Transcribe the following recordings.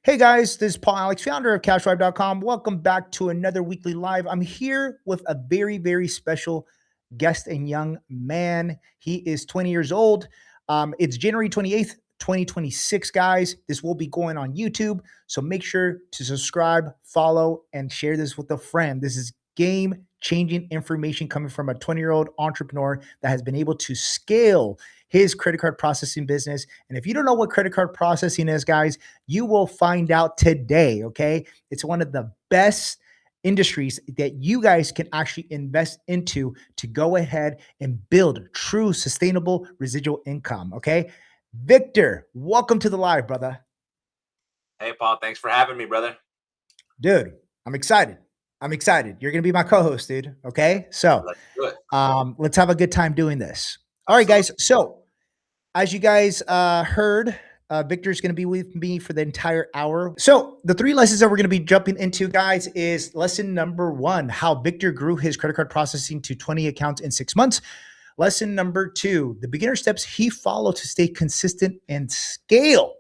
Hey guys, this is Paul Alex, founder of CashDrive.com. Welcome back to another weekly live. I'm here with a very, very special guest and young man. He is 20 years old. It's January 28th, 2026, guys. This will be going on YouTube. So make sure to subscribe, follow, and share this with a friend. This is game changing information coming from a 20-year-old entrepreneur that has been able to scale his credit card processing business. And if you don't know what credit card processing is, guys, you will find out today. Okay. It's one of the best industries that you guys can actually invest into to go ahead and build true sustainable residual income. Okay. Victor, welcome to the live, brother. Hey, Paul, thanks for having me, brother. Dude, I'm excited. You're going to be my co-host, dude. Okay. So Let's do it. let's have a good time doing this. All right, Absolutely. guys. So as you guys heard, Victor's going to be with me for the entire hour. So the three lessons that we're going to be jumping into, guys, is lesson number one, how Victor grew his credit card processing to 20 accounts in 6 months. Lesson number two, the beginner steps he followed to stay consistent and scale.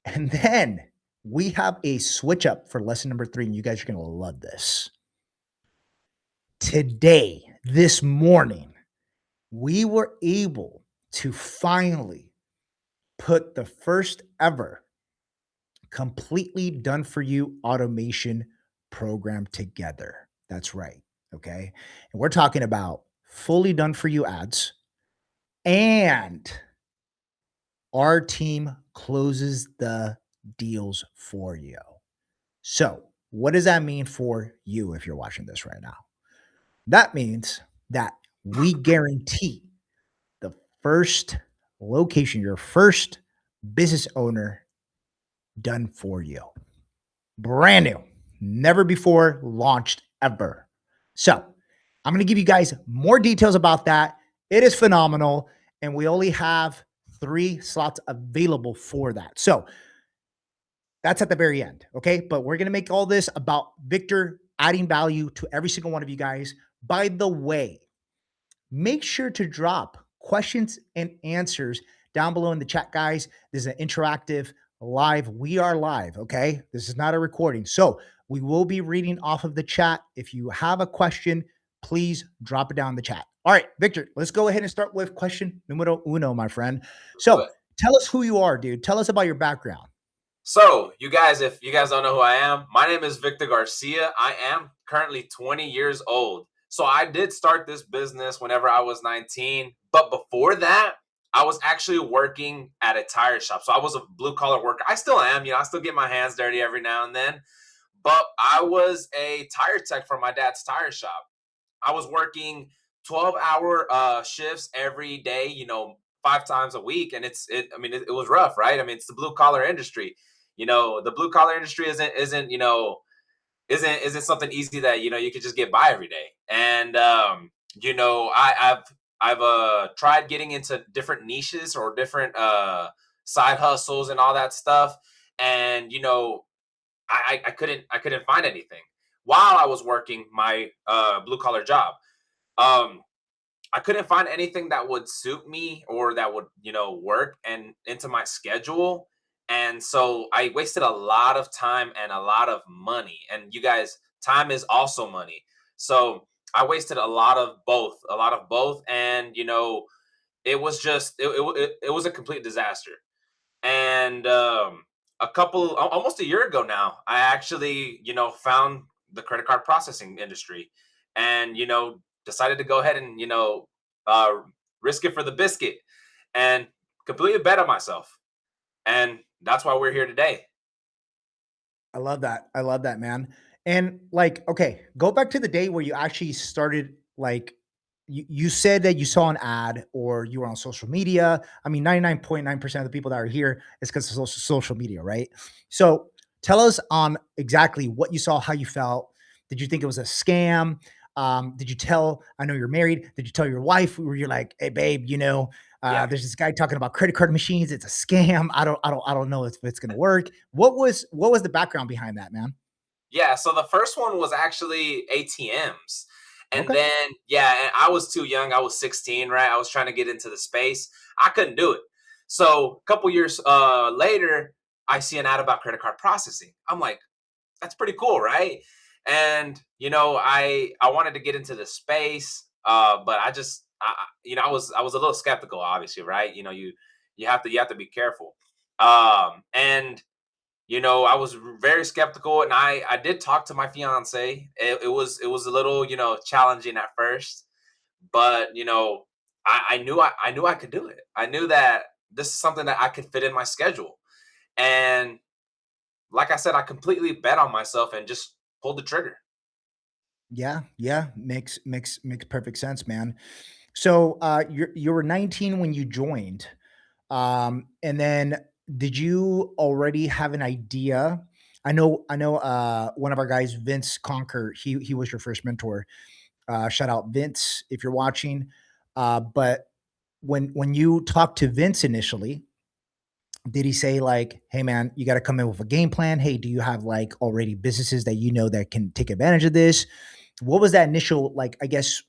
And then we have a switch up for lesson number three, and you guys are going to love this. Today, this morning, we were able to finally put the first ever completely done for you automation program together. That's right. Okay. And we're talking about fully done for you ads, and our team closes the deals for you. So, what does that mean for you if you're watching this right now? That means that we guarantee the first location, your first business owner done for you. Brand new, never before launched ever. So I'm going to give you guys more details about that. It is phenomenal. And we only have 3 slots available for that. So that's at the very end. Okay. But we're going to make all this about Victor adding value to every single one of you guys. By the way, make sure to drop questions and answers down below in the chat, guys. This is an interactive live. We are live, okay? This is not a recording. So we will be reading off of the chat. If you have a question, please drop it down in the chat. All right, Victor, let's go ahead and start with question numero uno, my friend. So tell us who you are, dude. Tell us about your background. So, you guys, if you guys don't know who I am, my name is Victor Garcia. I am currently 20 years old. So, I did start this business whenever I was 19. But before that, I was actually working at a tire shop. So, I was a blue collar worker. I still am. I still get my hands dirty every now and then. But I was a tire tech for my dad's tire shop. I was working 12-hour shifts every day, 5 times a week. And it was rough, right? I mean, it's the blue collar industry. The blue collar industry isn't something easy that you could just get by every day. And I've tried getting into different niches or different side hustles and all that stuff. And I couldn't find anything while I was working my blue collar job. I couldn't find anything that would suit me or that would work and into my schedule. And so I wasted a lot of time and a lot of money. And you guys, time is also money. So I wasted a lot of both. And it was just it was a complete disaster. And almost a year ago now, I actually found the credit card processing industry, and decided to go ahead and uh, risk it for the biscuit, and completely bet on myself. And that's why we're here today. I love that. I love that, man. And like, okay, go back to the day where you actually started. Like, you said that you saw an ad or you were on social media. I mean, 99.9% of the people that are here is because of social media, right? So tell us on exactly what you saw, how you felt. Did you think it was a scam? Did you tell, I know you're married. Did you tell your wife where you're like, hey babe, Yeah. there's this guy talking about credit card machines. It's a scam. I don't know if it's going to work. What was the background behind that, man? Yeah, so the first one was actually ATMs. And Okay. then, yeah, and I was too young. I was 16, right? I was trying to get into the space. I couldn't do it. So a couple years later, I see an ad about credit card processing. I'm like, that's pretty cool, right? And I wanted to get into the space, but I was a little skeptical, obviously, right? You have to be careful. And I was very skeptical, and I did talk to my fiance. It was a little challenging at first, but I knew I could do it. I knew that this is something that I could fit in my schedule, and like I said, I completely bet on myself and just pulled the trigger. Yeah, yeah, makes perfect sense, man. So, you were 19 when you joined, and then did you already have an idea? I know, one of our guys, Vince Conker, he was your first mentor. Shout out Vince if you're watching. But when you talked to Vince initially, did he say like, "Hey man, you got to come in with a game plan. Hey, do you have like already businesses that you know that can take advantage of this?" What was that initial like, I guess,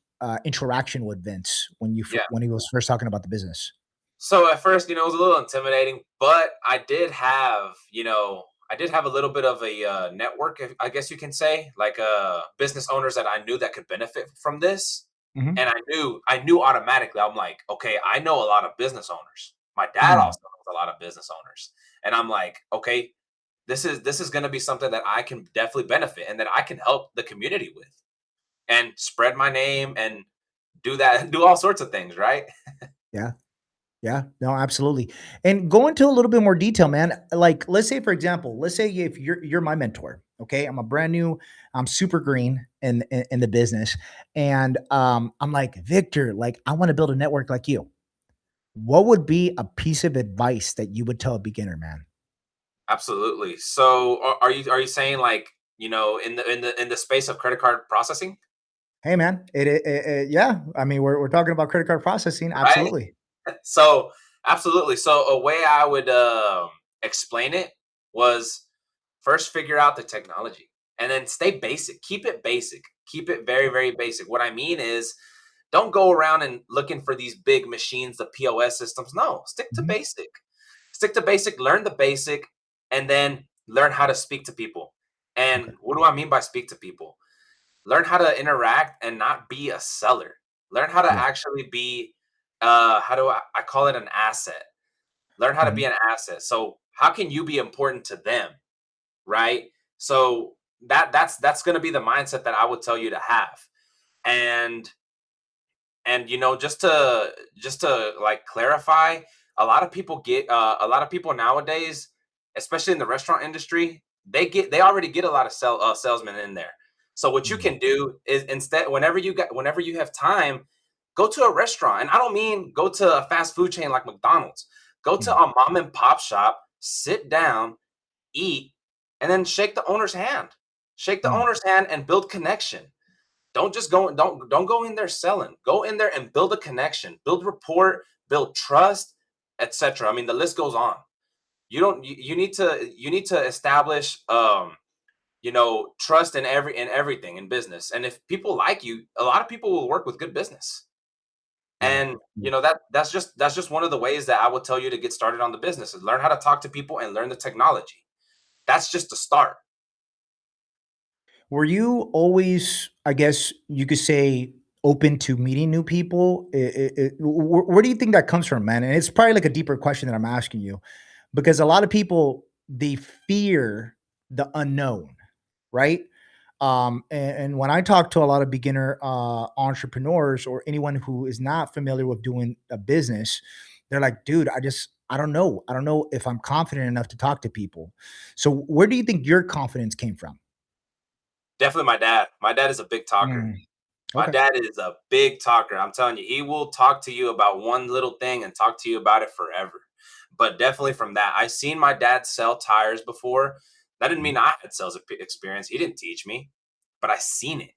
interaction with Vince Yeah. when he was first talking about the business? So at first, it was a little intimidating, but I did have a little bit of a network, I guess you can say, like business owners that I knew that could benefit from this, Mhm. and I knew automatically. I'm like, okay, I know a lot of business owners. My dad Mm, also knows a lot of business owners, and I'm like, okay, this is going to be something that I can definitely benefit and that I can help the community with, and spread my name and do that, do all sorts of things, right? yeah. Yeah, no, absolutely. And go into a little bit more detail, man. Like, let's say, for example, let's say if you're my mentor, okay? I'm a brand new, I'm super green in the business, and I'm like Victor, like I want to build a network like you. What would be a piece of advice that you would tell a beginner, man? Absolutely. So are you saying, like, in the space of credit card processing, Hey, man, yeah. I mean, we're talking about credit card processing, right? absolutely. So absolutely. So a way I would explain it was, first figure out the technology and then stay basic. Keep it basic. Keep it very, very basic. What I mean is, don't go around and looking for these big machines, the POS systems. No, stick to Mhm. basic. Stick to basic, learn the basic, and then learn how to speak to people. Okay. And what do I mean by speak to people? Learn how to interact and not be a seller. Learn how to Yeah. actually be, how do I call it, an asset. Learn how to be Mhm. an asset. So how can you be important to them, right? So that's going to be the mindset that I would tell you to have. And just to like clarify, a lot of people nowadays, especially in the restaurant industry, they already get a lot of salesmen in there. So what you Mm, can do is, instead, whenever you have time, go to a restaurant. And I don't mean go to a fast food chain like McDonald's. Go to mm, a mom and pop shop, sit down, eat, and then shake the owner's hand. Shake the mm, owner's hand and build connection. Don't go in there selling. Go in there and build a connection, build rapport, build trust, etc. I mean, the list goes on. You need to establish trust in everything in business. And if people like you, a lot of people will work with good business. yeah. And that's just one of the ways that I would tell you to get started on the business, is learn how to talk to people and learn the technology. That's just the start. Were you always, I guess you could say, open to meeting new people? Where do you think that comes from, man? And it's probably like a deeper question that I'm asking you, because a lot of people, they fear the unknown, right? And when I talk to a lot of beginner entrepreneurs or anyone who is not familiar with doing a business, they're like, dude, I don't know. I don't know if I'm confident enough to talk to people. So where do you think your confidence came from? Definitely my dad. My dad is a big talker. Mm, My okay. dad is a big talker. I'm telling you, he will talk to you about one little thing and talk to you about it forever. But definitely from that, I seen my dad sell tires before. That didn't Mhm. mean I had sales experience. He didn't teach me, but I seen it.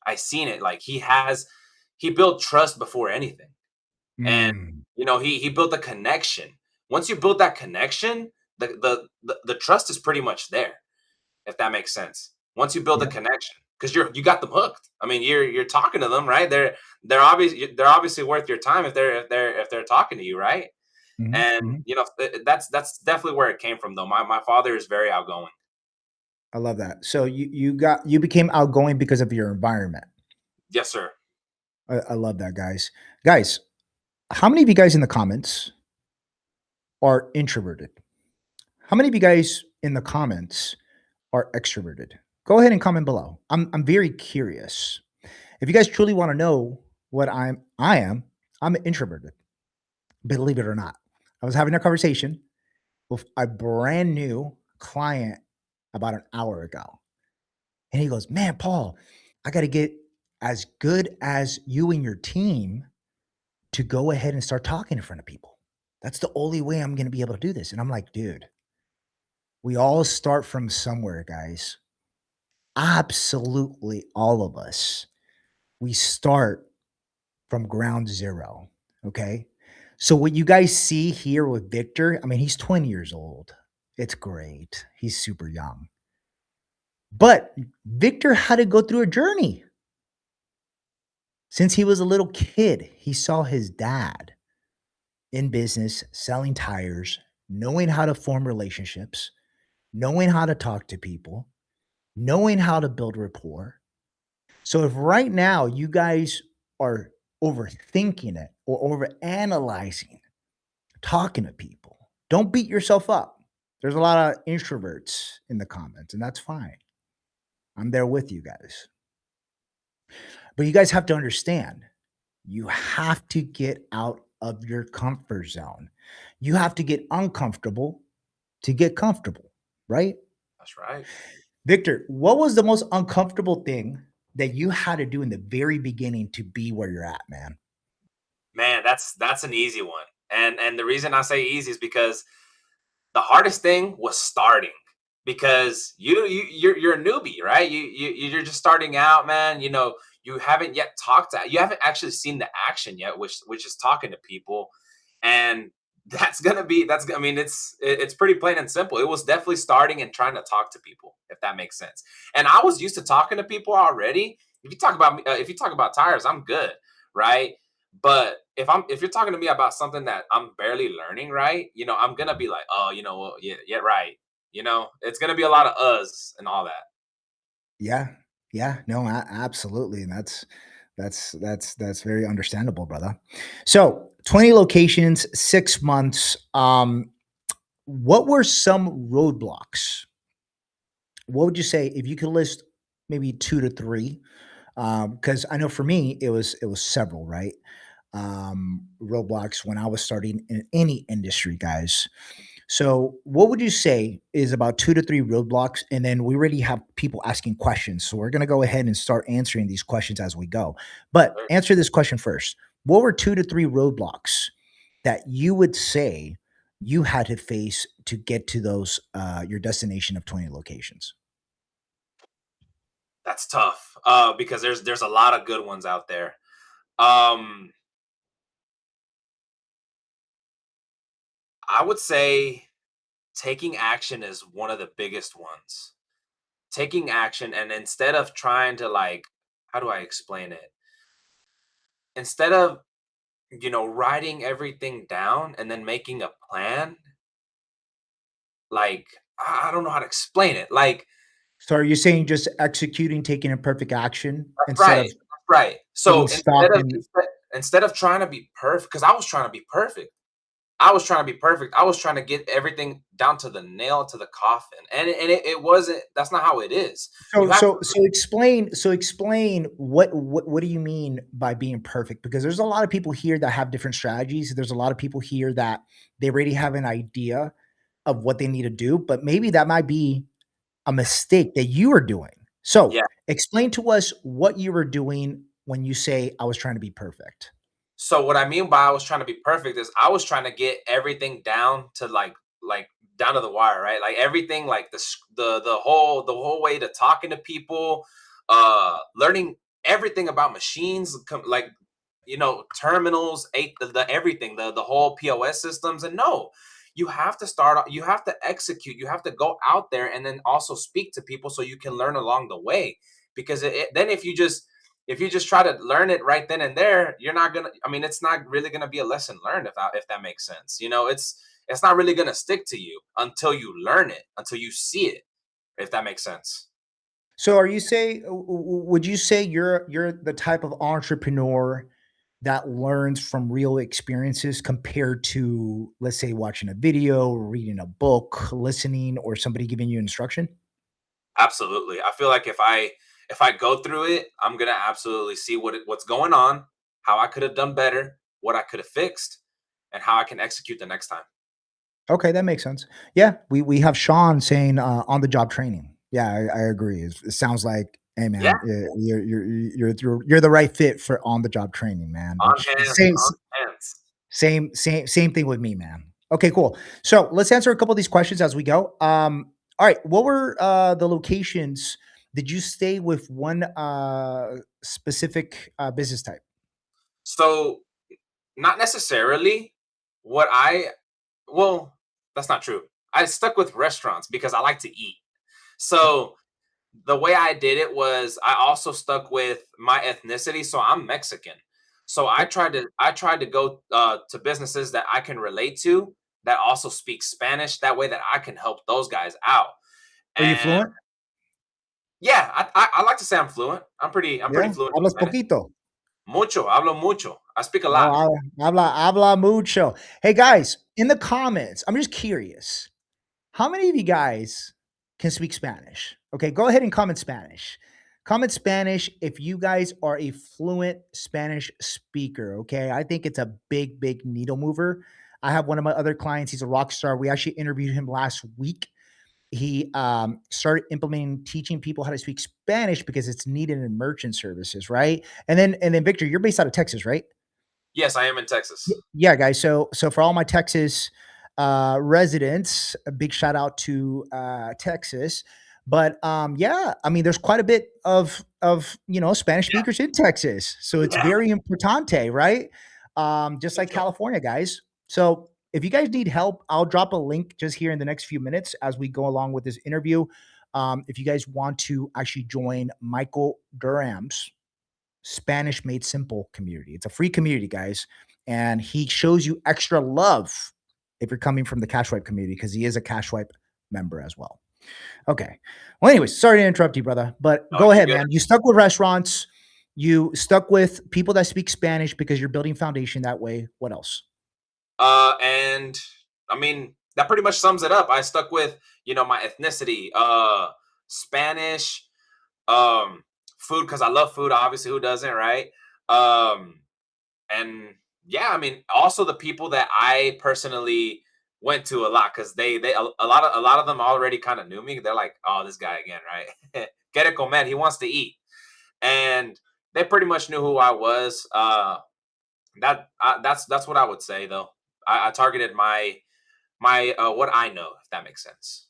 I seen it. Like, he built trust before anything, and Mm, he built a connection. Once you build that connection, the trust is pretty much there, if that makes sense. Once you build a yeah. connection, because you got them hooked. I mean, you're talking to them, right? They're obviously worth your time if they're talking to you, right? Mhm, And mhm. that's definitely where it came from though. My father is very outgoing. I love that. So you became outgoing because of your environment. Yes, sir. I love that, guys. Guys, how many of you guys in the comments are introverted? How many of you guys in the comments are extroverted? Go ahead and comment below. I'm very curious. If you guys truly want to know what I'm introverted. Believe it or not. I was having a conversation with a brand new client about an hour ago. And he goes, "Man, Paul, I got to get as good as you and your team to go ahead and start talking in front of people. That's the only way I'm going to be able to do this." And I'm like, dude, we all start from somewhere, guys. Absolutely all of us. We start from ground zero. Okay. So what you guys see here with Victor, I mean, he's 20 years old. It's great. He's super young. But Victor had to go through a journey. Since he was a little kid, he saw his dad in business selling tires, knowing how to form relationships, knowing how to talk to people, knowing how to build rapport. So if right now you guys are overthinking it or overanalyzing talking to people, don't beat yourself up. There's a lot of introverts in the comments, and that's fine. I'm there with you guys. But you guys have to understand, you have to get out of your comfort zone. You have to get uncomfortable to get comfortable, right? That's right. Victor, what was the most uncomfortable thing that you had to do in the very beginning to be where you're at, man? Man, that's an easy one. And the reason I say easy is because the hardest thing was starting, because you're a newbie, right? You're just starting out, man. You haven't yet you haven't actually seen the action yet, which is talking to people. And I mean, it's pretty plain and simple. It was definitely starting and trying to talk to people, if that makes sense. And I was used to talking to people already. If you talk about tires, I'm good, right? But if you're talking to me about something that I'm barely learning, right? I'm gonna be like, oh, well, yeah, yeah, right. It's gonna be a lot of us and all that. Yeah. Yeah. No, absolutely. And that's very understandable, brother. So 20 locations, 6 months. What were some roadblocks? What would you say if you could list maybe two to three? Because I know for me it was several, right? Roadblocks when I was starting in any industry, guys. So, what would you say is about two to three roadblocks? And then we already have people asking questions. So, we're going to go ahead and start answering these questions as we go. But Sure. answer this question first. What were two to three roadblocks that you would say you had to face to get to those, your destination of 20 locations? That's tough, because there's a lot of good ones out there. Um, I would say taking action is one of the biggest ones. Taking action, and instead of trying to, like, how do I explain it? Instead of writing everything down and then making a plan, like, I don't know how to explain it. Like, So, are you saying just executing, taking imperfect action that's instead right, of that's right. getting So stuck and instead of trying to be perfect, because I was trying to be perfect. I was trying to be perfect. I was trying to get everything down to the nail to the coffin, and it wasn't. That's not how it is. You So have so so explain what do you mean by being perfect? Because there's a lot of people here that have different strategies. There's a lot of people here that they already have an idea of what they need to do, but maybe that might be a mistake that you are doing. So, yeah. explain to us what you were doing when you say I was trying to be perfect. So what I mean by I was trying to be perfect is I was trying to get everything down to like down to the wire, right? Like everything, like the whole way to talking to people, learning everything about machines, like terminals, the everything, the whole POS systems. And no, you have to you have to execute, you have to go out there and then also speak to people so you can learn along the way. Because then if you just if you just try to learn it right then and there, you're not gonna. I mean, it's not really gonna be a lesson learned if that makes sense. It's not really gonna stick to you until you learn it, until you see it. If that makes sense. So are you say would you say you're the type of entrepreneur that learns from real experiences compared to, let's say, watching a video, reading a book, listening, or somebody giving you instruction? Absolutely. I feel like if I go through it, I'm gonna absolutely see what's going on, how I could have done better, what I could have fixed, and how I can execute the next time. Okay, that makes sense. Yeah, we have Sean saying on the job training. Yeah, I agree. It sounds like, hey Yeah, man, you're the right fit for on the job training, man. on Which hands, same on hands. same thing with me, man. Okay, cool. So let's answer a couple of these questions as we go. All right, what were the locations? Did you stay with one specific business type? So not necessarily what I well, that's not true. I stuck with restaurants because I like to eat. So the way I did it was I also stuck with my ethnicity. So I'm Mexican. So Yep. I tried to go to businesses that I can relate to that also speak Spanish. That way that I can help those guys out. Are you And fluent? yeah, I like to say I'm fluent. I'm pretty Yeah, fluent in hablas Spanish. poquito. Mucho, hablo mucho. I speak a Oh, lot. habla mucho. Hey guys, in the comments, I'm just curious. How many of you guys can speak Spanish? Okay, go ahead and comment Spanish. Comment Spanish if you guys are a fluent Spanish speaker. Okay, I think it's a big needle mover. I have one of my other clients. He's a rock star. We actually interviewed him last week. He started implementing teaching people how to speak Spanish because it's needed in merchant services, right? And then Victor, you're based out of Texas, right? Yes, I am in Texas. Yeah, guys. So for all my Texas residents, a big shout out to Texas. But yeah, I mean, there's quite a bit of Spanish Yeah, speakers in Texas, so it's yeah, very importante, right? Just like mucho. California, guys. So if you guys need help, I'll drop a link just here in the next few minutes as we go along with this interview. If you guys want to actually join Michael Durham's Spanish Made Simple community. It's a free community, guys. And he shows you extra love if you're coming from the Cash Wipe community because he is a Cash Wipe member as well. Okay. Well, anyways, sorry to interrupt you, brother, but Oh, go you're ahead, good. man. You stuck with restaurants. You stuck with people that speak Spanish because you're building foundation that way. What else? And I mean that pretty much sums it up. I stuck with my ethnicity, Spanish, um, food because I love food. Obviously, who doesn't, right? Um, and yeah, I mean also the people that I personally went to a lot because they a lot of them already kind of knew me. They're like, oh, this guy again, right? Get it, man. He wants to eat, and they pretty much knew who I was. That's what I would say though. I targeted my what I know, if that makes sense.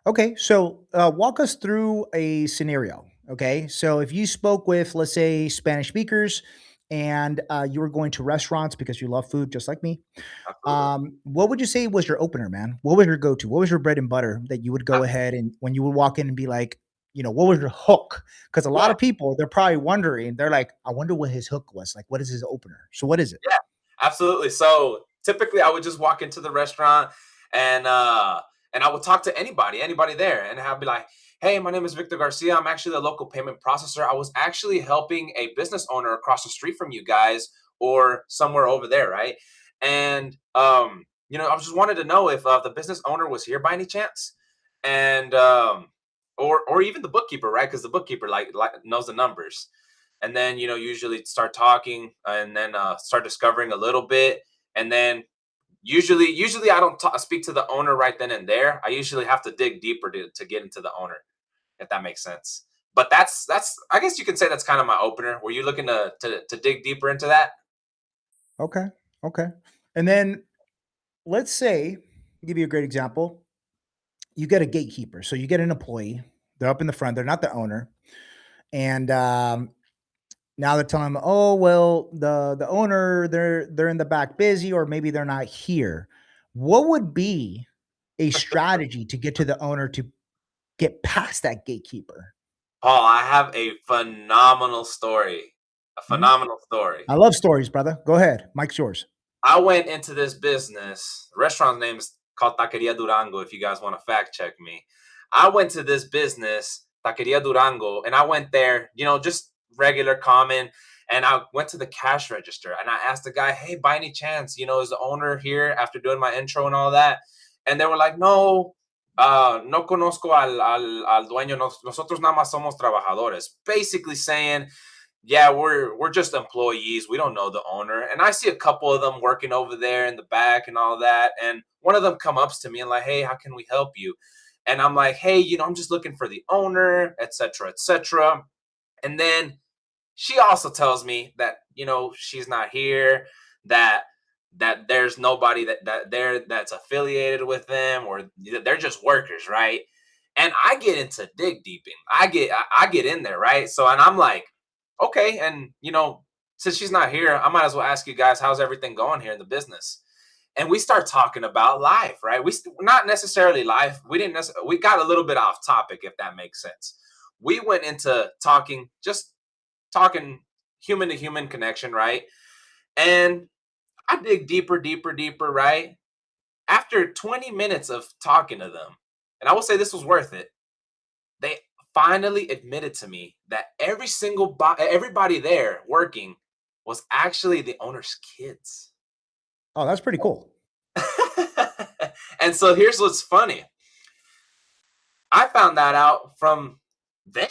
Okay, so walk us through a scenario. Okay, so if you spoke with, let's say, Spanish speakers and you were going to restaurants because you love food just like me, Absolutely. what would you say was your opener, man? What was your go-to? What was your bread and butter that you would I, go ahead and when you would walk in and be like, what was your hook? Because a lot yeah, of people, they're probably wondering, they're like, I wonder what his hook was. Like, what is his opener? So what is it? yeah, absolutely. So typically, I would just walk into the restaurant and uh and I would talk to anybody there, and I'd be like, "Hey, my name is Victor Garcia. I'm actually the local payment processor. I was actually helping a business owner across the street from you guys, or somewhere over there, right?" And I just wanted to know if the business owner was here by any chance, and or even the bookkeeper, right? Because the bookkeeper like knows the numbers, and then usually start talking and then start discovering a little bit, and then usually I don't speak to the owner right then and there. I usually have to dig deeper to get into the owner, if that makes sense. But that's I guess you can say that's kind of my opener. Were you looking to dig deeper into that? Okay. Okay. And then let's say, give you a great example. You get a gatekeeper. So you get an employee. They're up in the front. They're not the owner. And now they're telling them, oh well, the owner they're in the back busy, or maybe they're not here. What would be a strategy to get to the owner to get past that gatekeeper? Paul, I have a phenomenal story. A Mhm. phenomenal story. I love stories, brother. Go ahead. Mike's yours. I went into this business. The restaurant's name is called Taqueria Durango, if you guys want to fact check me. I went to this business, Taqueria Durango, and I went there, just regular common. And I went to the cash register and I asked the guy, hey, by any chance, is the owner here after doing my intro and all that? And they were like, no, no conozco al dueño. Nosotros nada más somos trabajadores. Basically saying, yeah, we're just employees. We don't know the owner. And I see a couple of them working over there in the back and all that. And one of them come up to me and like, hey, how can we help you? And I'm like, hey, I'm just looking for the owner, etc., etc. And then she also tells me that she's not here, that there's nobody that's affiliated with them, or they're just workers, right? And I get into dig deeping. I get in there, right? So, and I'm like, okay, and since she's not here, I might as well ask you guys, how's everything going here in the business? And we start talking about life, right? Not necessarily life. We got a little bit off topic, if that makes sense. We went into talking human to human connection, right? And I dig deeper, deeper, deeper, right? After 20 minutes of talking to them, and I will say this was worth it, they finally admitted to me that everybody there working was actually the owner's kids. Oh, that's pretty cool. And so here's what's funny. I found that out from them.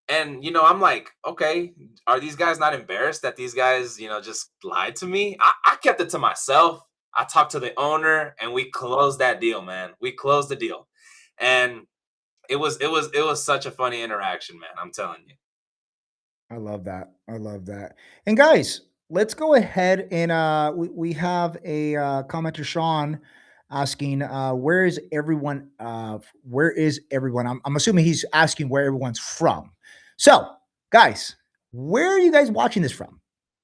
And I'm like, okay, are these guys not embarrassed that these guys, just lied to me? I kept it to myself. I talked to the owner and we closed that deal, man. We closed the deal. And it was such a funny interaction, man. I'm telling you. I love that. I love that. And guys, let's go ahead and we have a commenter Sean asking where is everyone? I'm assuming he's asking where everyone's from. So, guys, where are you guys watching this from?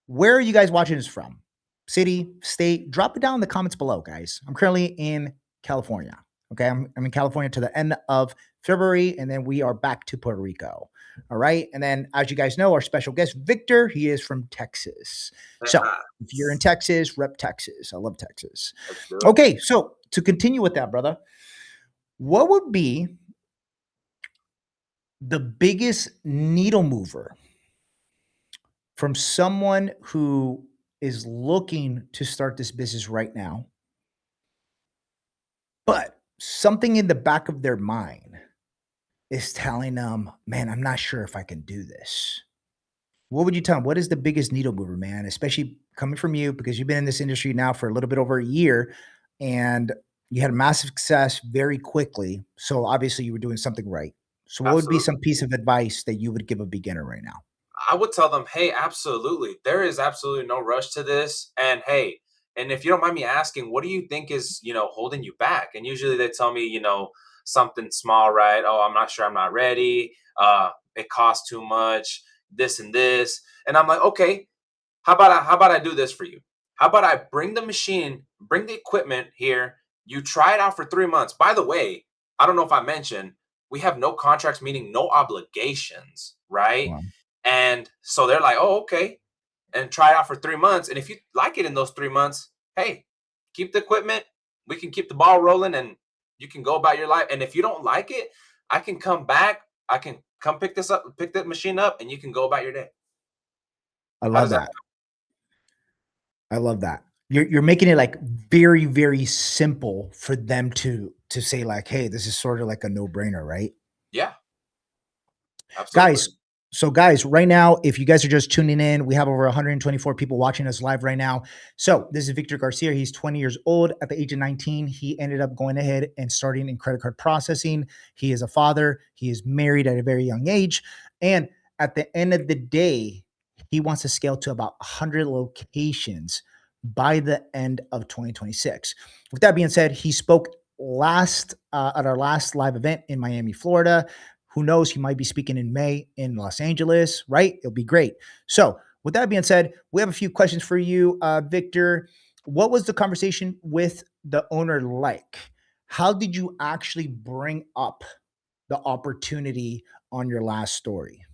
Where are you guys watching this from? City, state, drop it down in the comments below, guys. I'm currently in California. Okay, I'm in California to the end of February, and then we are back to Puerto Rico. All right. And then, as you guys know, our special guest, Victor, he is from Texas. So if you're in Texas, rep Texas. I love Texas. Let's do it. Okay. So to continue with that, brother, what would be the biggest needle mover from someone who is looking to start this business right now, but something in the back of their mind is telling them, man, I'm not sure if I can do this? What would you tell them? What is the biggest needle mover, man? Especially coming from you, because you've been in this industry now for a little bit over a year and you had a massive success very quickly. So obviously you were doing something right. So what would be Absolutely. some piece of advice that you would give a beginner right now? I would tell them, hey, absolutely. There is absolutely no rush to this. And hey, and if you don't mind me asking, what do you think is, holding you back? And usually they tell me, something small, right? Oh, I'm not sure, I'm not ready. It costs too much, this and this. And I'm like, okay, how about I do this for you? How about I bring the machine, bring the equipment here, you try it out for 3 months. By the way, I don't know if I mentioned, we have no contracts, meaning no obligations, right? Wow. And so they're like, oh, okay. And try it out for 3 months. And if you like it in those 3 months, hey, keep the equipment. We can keep the ball rolling and you can go about your life. And if you don't like it, I can come back. I can come pick that machine up, and you can go about your day. I How love does that? that. I love that. You're making it like very, very simple for them to say, like, hey, this is sort of like a no-brainer, right? Yeah, absolutely. Guys, so guys, right now, if you guys are just tuning in, we have over 124 people watching us live right now. So this is Victor Garcia. He's 20 years old. At the age of 19, he ended up going ahead and starting in credit card processing. He is a father. He is married at a very young age. And at the end of the day, he wants to scale to about 100 locations by the end of 2026. With that being said, he spoke last at our last live event in Miami, Florida. Who knows? He might be speaking in May in Los Angeles, right? It'll be great. So, with that being said, we have a few questions for you, Victor. What was the conversation with the owner like? How did you actually bring up the opportunity on your last story?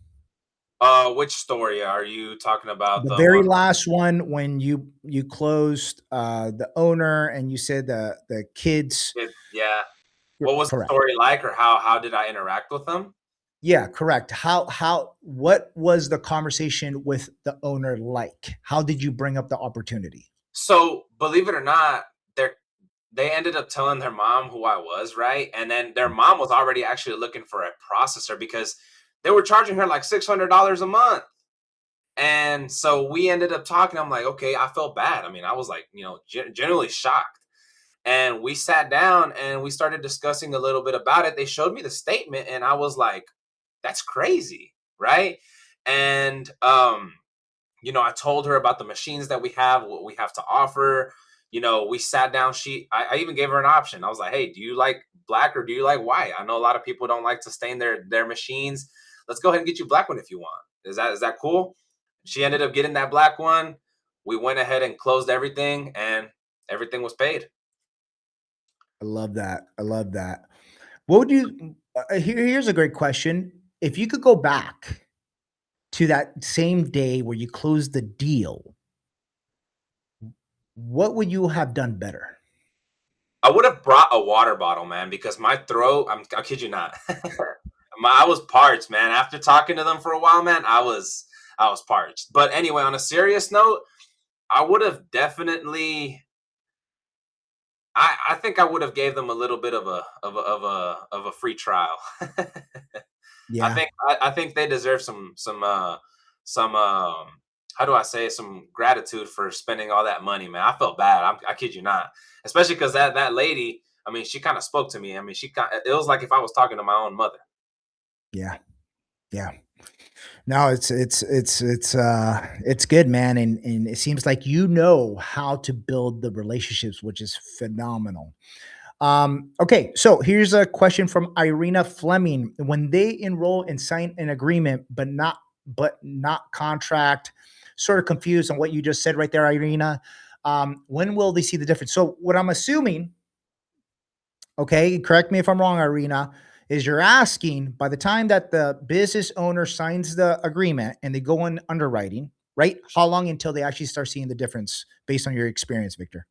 Which story are you talking about? The The very one last one when you closed the owner and you said the kids. with, yeah. What was the Correct. story like, or how did I interact with them? Yeah, correct. What was the conversation with the owner like? How did you bring up the opportunity? So believe it or not, they ended up telling their mom who I was, right? And then their mom was already actually looking for a processor because they were charging her like $600 a month. And so we ended up talking. I'm like, okay, I felt bad. I mean, I was like, generally shocked. And we sat down and we started discussing a little bit about it. They showed me the statement, and I was like, that's crazy, right? And I told her about the machines that we have, what we have to offer. We sat down. I even gave her an option. I was like, hey, do you like black or do you like white? I know a lot of people don't like to stain their machines. Let's go ahead and get you a black one if you want. Is that cool? She ended up getting that black one. We went ahead and closed everything, and everything was paid. I love that. I love that. What would you here's a great question. If you could go back to that same day where you closed the deal, what would you have done better? I would have brought a water bottle, man, because my throat, I kid you not. I was parched, man. After talking to them for a while, man, I was parched. But anyway, on a serious note, I would have definitely I think I would have gave them a little bit of a free trial. Yeah, I think they deserve some how do I say, some gratitude for spending all that money, man. I felt bad. I kid you not, especially because that lady. I mean, she kind of spoke to me. I mean, it was like if I was talking to my own mother. yeah, yeah. No, it's good, man, and it seems like you know how to build the relationships, which is phenomenal. Okay, so here's a question from Irina Fleming. When they enroll and sign an agreement, but not contract, sort of confused on what you just said right there, Irina. When will they see the difference? So what I'm assuming, okay, correct me if I'm wrong, Irina, is you're asking by the time that the business owner signs the agreement and they go in underwriting, right? How long until they actually start seeing the difference based on your experience, Victor?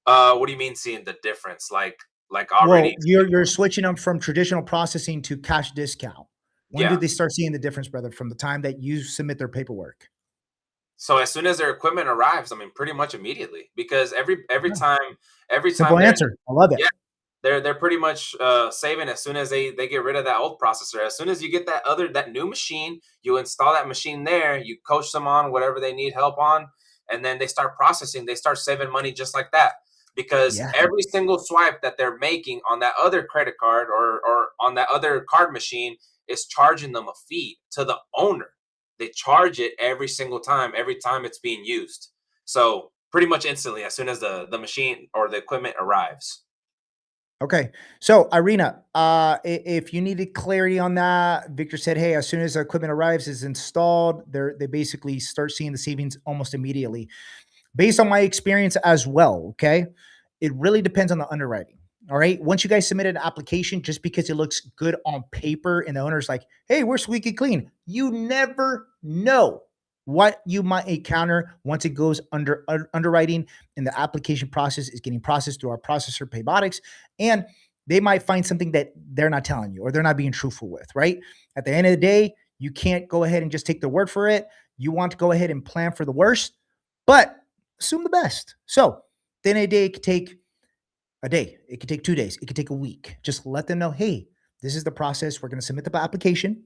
What do you mean seeing the difference? Like already Well, experienced? you're switching them from traditional processing to cash discount. When do Yeah. they start seeing the difference, brother, from the time that you submit their paperwork? So as soon as their equipment arrives, I mean, pretty much immediately, because every Yeah. time every Simple time they're answer. I love it. yeah, they're pretty much saving as soon as they get rid of that old processor. As soon as you get that new machine, you install that machine there, you coach them on whatever they need help on, and then they start processing. They start saving money just like that, because Yeah. every single swipe that they're making on that other credit card or on that other card machine is charging them a fee to the owner. They charge it every time it's being used. So pretty much instantly, as soon as the machine or the equipment arrives. Okay. So, Irina, if you needed clarity on that, Victor said, "Hey, as soon as the equipment arrives, is installed, they basically start seeing the savings almost immediately." Based on my experience as well, okay? It really depends on the underwriting. All right. Once you guys submit an application, just because it looks good on paper and the owner's like, hey, we're squeaky clean, you never know what you might encounter once it goes underwriting and the application process is getting processed through our processor Paybotics. And they might find something that they're not telling you or they're not being truthful with, right? At the end of the day, you can't go ahead and just take their word for it. You want to go ahead and plan for the worst, but assume the best. So, then a day could take a day, it could take 2 days, it could take a week. Just let them know, hey, this is the process. We're going to submit the application.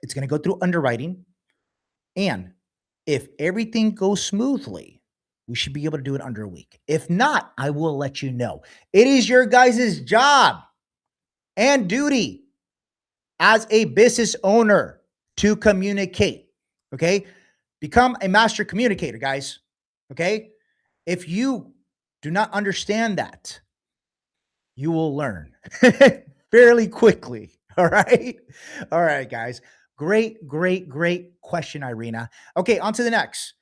It's going to go through underwriting. And if everything goes smoothly, we should be able to do it under a week. If not, I will let you know. It is your guys' job and duty as a business owner to communicate. Okay. Become a master communicator, guys. Okay. If you do not understand that, you will learn fairly quickly. All right. All right, guys. Great, great, great question, Irina. Okay, on to the next.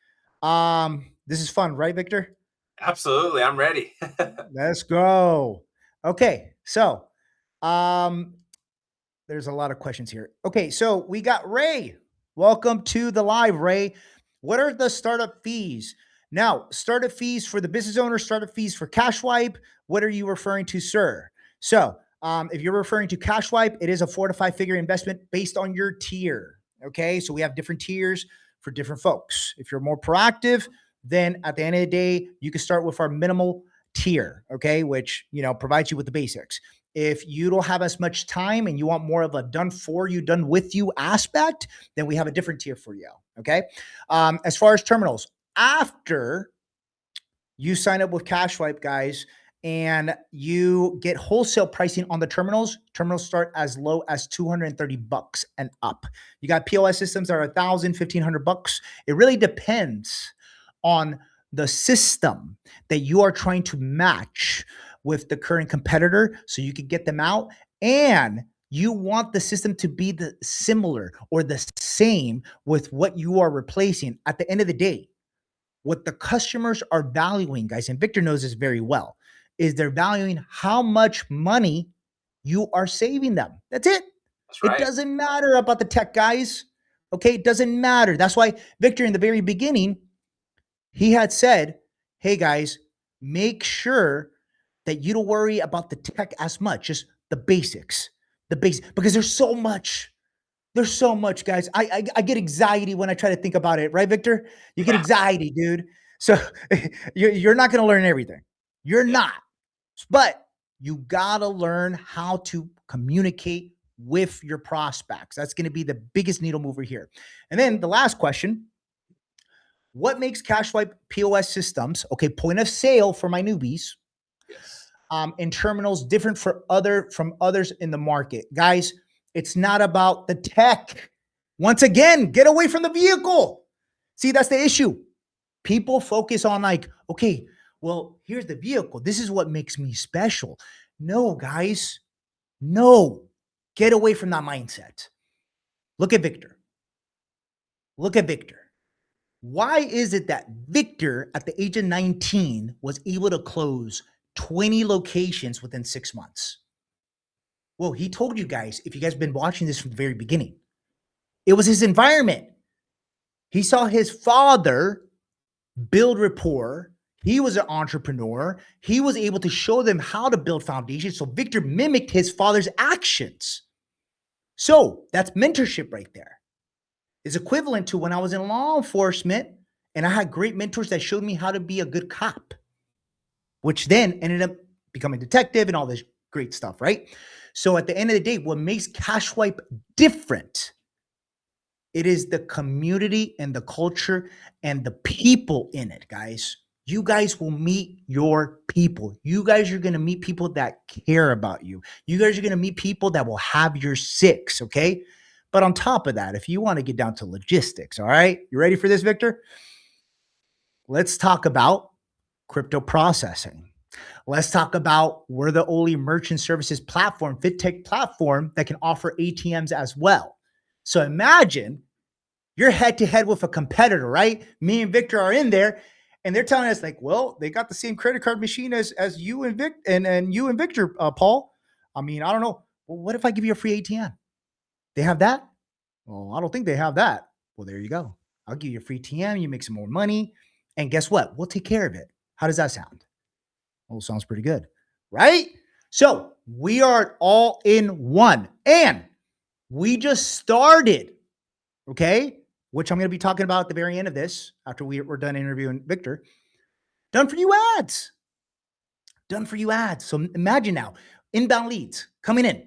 This is fun, right, Victor? Absolutely, I'm ready. Let's go. Okay, so um There's a lot of questions here. Okay, so we got Ray. Welcome to the live, Ray. What are the startup fees? Now, startup fees for the business owner, startup fees for Cash Wipe. What are you referring to, sir? So, if you're referring to Cash Wipe, it is a 4 to 5 figure investment based on your tier. Okay, so we have different tiers for different folks. If you're more proactive, then at the end of the day, you can start with our minimal tier, okay, which provides you with the basics. If you don't have as much time and you want more of a done for you, done with you aspect, then we have a different tier for you. Okay. As far as terminals, after you sign up with CashWipe, guys, and you get wholesale pricing on the terminals, terminals start as low as $230 and up. You got POS systems that are $1,000, $1,500. It really depends on the system that you are trying to match with the current competitor so you can get them out, and you want the system to be the similar or the same with what you are replacing. At the end of the day, what the customers are valuing, guys, and Victor knows this very well, is they're valuing how much money you are saving them. That's it. That's It right. doesn't matter about the tech, guys. Okay, it doesn't matter. That's why Victor, in the very beginning, he had said, hey guys, make sure that you don't worry about the tech as much, just the basics, because there's so much. There's so much, guys. I get anxiety when I try to think about it, right, Victor? You get Yeah. anxiety, dude. So you're not going to learn everything. You're Yeah. not. But you got to learn how to communicate with your prospects. That's going to be the biggest needle mover here. And then the last question, what makes CashWipe POS systems, okay, point of sale for my newbies, Yes. and terminals different from others in the market? Guys, it's not about the tech. Once again, get away from the vehicle. See, that's the issue. People focus on like, okay, well, here's the vehicle. This is what makes me special. No, guys, no. Get away from that mindset. Look at Victor. Look at Victor. Why is it that Victor, at the age of 19, was able to close 20 locations within 6 months? Well, he told you guys, if you guys have been watching this from the very beginning, it was his environment. He saw his father build rapport. He was an entrepreneur. He was able to show them how to build foundations. So Victor mimicked his father's actions. So that's mentorship right there. It's equivalent to when I was in law enforcement and I had great mentors that showed me how to be a good cop, which then ended up becoming a detective and all this great stuff, right? So at the end of the day, what makes CashWipe different, it is the community and the culture and the people in it, guys. You guys will meet your people. You guys are going to meet people that care about you. You guys are going to meet people that will have your six, okay? But on top of that, if you want to get down to logistics, all right? You ready for this, Victor? Let's talk about crypto processing. Let's talk about we're the only merchant services platform, fintech platform that can offer ATMs as well. So imagine you're head to head with a competitor, right? Me and Victor are in there, and they're telling us like, well, they got the same credit card machine as you and Vic and you and Victor, Paul. I mean, I don't know. Well, what if I give you a free ATM? They have that? Well, I don't think they have that. Well, there you go. I'll give you a free TM. You make some more money, and guess what? We'll take care of it. How does that sound? Well, sounds pretty good, right? So we are all in one, and we just started. Okay, which I'm going to be talking about at the very end of this after we're done interviewing Victor. Done for you ads. Done for you ads. So imagine now, inbound leads coming in.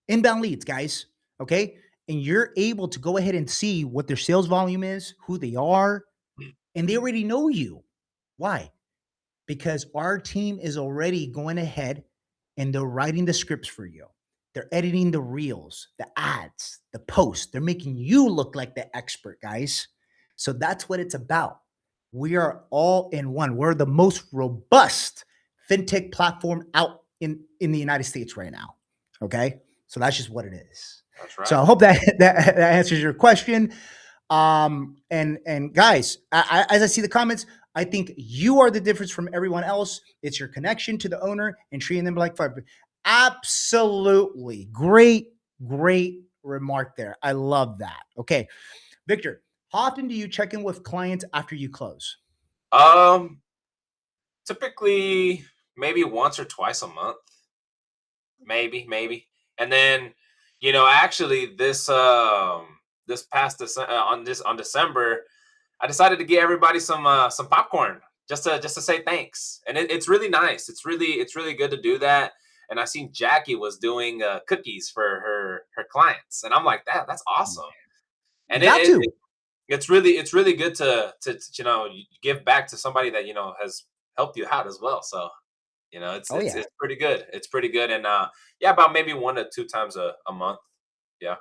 Inbound leads, guys. Okay. And you're able to go ahead and see what their sales volume is, who they are, and they already know you. Why? Because our team is already going ahead and they're writing the scripts for you. They're editing the reels, the ads, the posts. They're making you look like the expert, guys. So that's what it's about. We are all in one. We're the most robust fintech platform out in the United States right now. Okay. So that's just what it is. That's right. So I hope that answers your question. And guys, as I see the comments, I think you are the difference from everyone else. It's your connection to the owner and treating them like fire. Absolutely. Great Great remark there. I love that. Okay. Victor, how often do you check in with clients after you close? Um, Typically maybe once or twice a month, maybe. And then, actually this past on December, I decided to get everybody some popcorn just to say thanks. And it's really nice. It's really good to do that. And I seen Jackie was doing cookies for her clients, and I'm like, that's awesome. You And got to. it's really good to give back to somebody that has helped you out as well. So it's Oh, it's yeah. it's pretty good. It's pretty good, and yeah, about maybe 1 to 2 times a month. Yeah,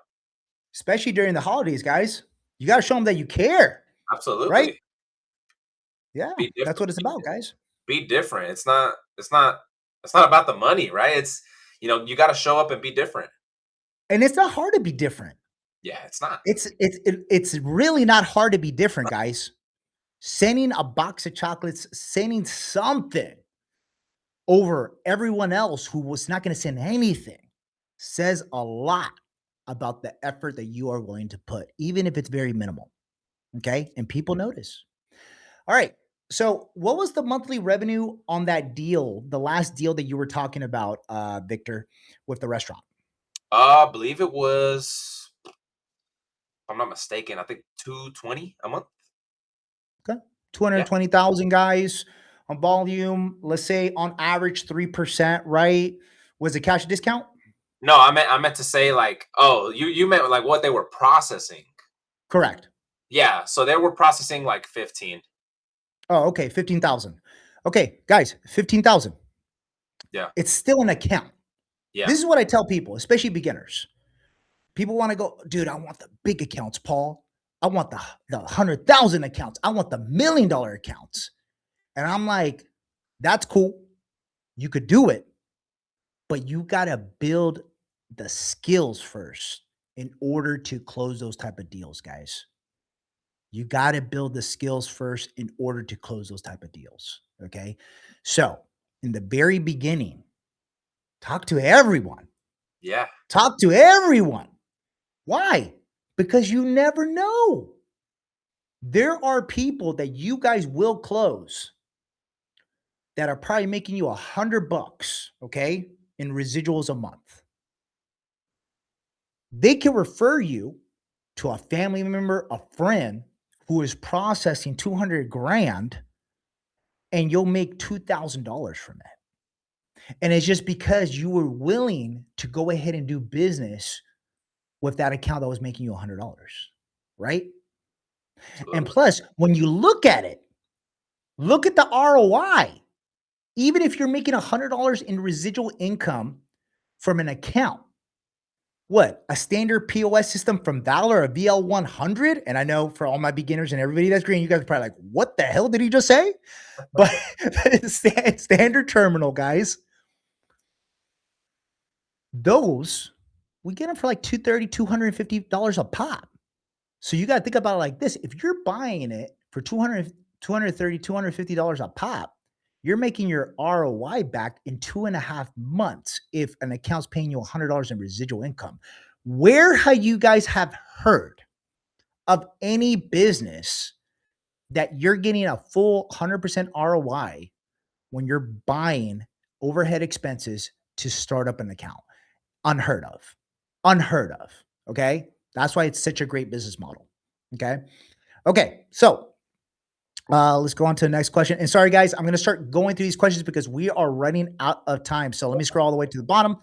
Especially during the holidays, guys. You got to show them that you care, right? absolutely. Yeah. Be That's different. what it's about, guys. Be different. It's not about the money, right? It's you got to show up and be different. And it's not hard to be different. Yeah, it's not. It's really not hard to be different, guys. Sending a box of chocolates, sending something over everyone else who was not going to send anything says a lot about the effort that you are willing to put, even if it's very minimal. Okay. And people notice. All right. So, what was the monthly revenue on that deal, the last deal that you were talking about, Victor, with the restaurant? I believe it was, if I'm not mistaken, I think 220 a month. Okay. Yeah. 220,000 guys on volume, let's say on average 3%, right? Was it cash discount? No, I meant to say, like, oh, you meant like what they were processing. Correct. Yeah, so they were processing like 15. Oh, okay. 15,000. Okay, guys, 15,000. Yeah. It's still an account. Yeah. This is what I tell people, especially beginners. People want to go, dude, I want the big accounts, Paul. I want the 100,000 accounts. I want the $1 million accounts. And I'm like, that's cool. You could do it, but you got to build the skills first in order to close those type of deals, guys. You got to build the skills first in order to close those type of deals. Okay. So, in the very beginning, talk to everyone. Yeah. Talk to everyone. Why? Because you never know. There are people that you guys will close that are probably making you $100, okay, in residuals a month. They can refer you to a family member, a friend who is processing 200 grand, and you'll make $2,000 from it. And it's just because you were willing to go ahead and do business with that account that was making you $100, right? And Absolutely. plus, when you look at it, look at the ROI. Even if you're making $100 in residual income from an account, what, a standard POS system from Valor, a VL100? And I know for all my beginners and everybody that's green, you guys are probably like, what the hell did he just say? But standard terminal, guys, those, we get them for like $230, $250 a pop. So you got to think about it like this. If you're buying it for 200, $250 a pop, you're making your ROI back in 2.5 months if an account's paying you $100 in residual income. Where have you guys have heard of any business that you're getting a full 100% ROI when you're buying overhead expenses to start up an account? Unheard of. Unheard of. Okay. That's why it's such a great business model. Okay. Okay. So let's go on to the next question. And sorry, guys, I'm going to start going through these questions because we are running out of time. So let me scroll all the way to the bottom.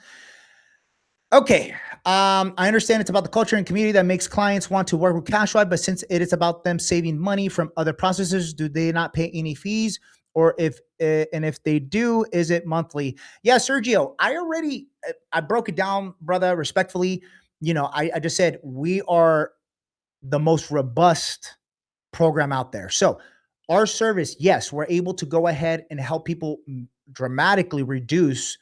Okay. I understand it's about the culture and community that makes clients want to work with Cashfly, but since it is about them saving money from other processors, do they not pay any fees? Or if they do, is it monthly? Yeah, Sergio, I broke it down, brother, respectfully. I just said we are the most robust program out there. So our service, yes, we're able to go ahead and help people dramatically reduce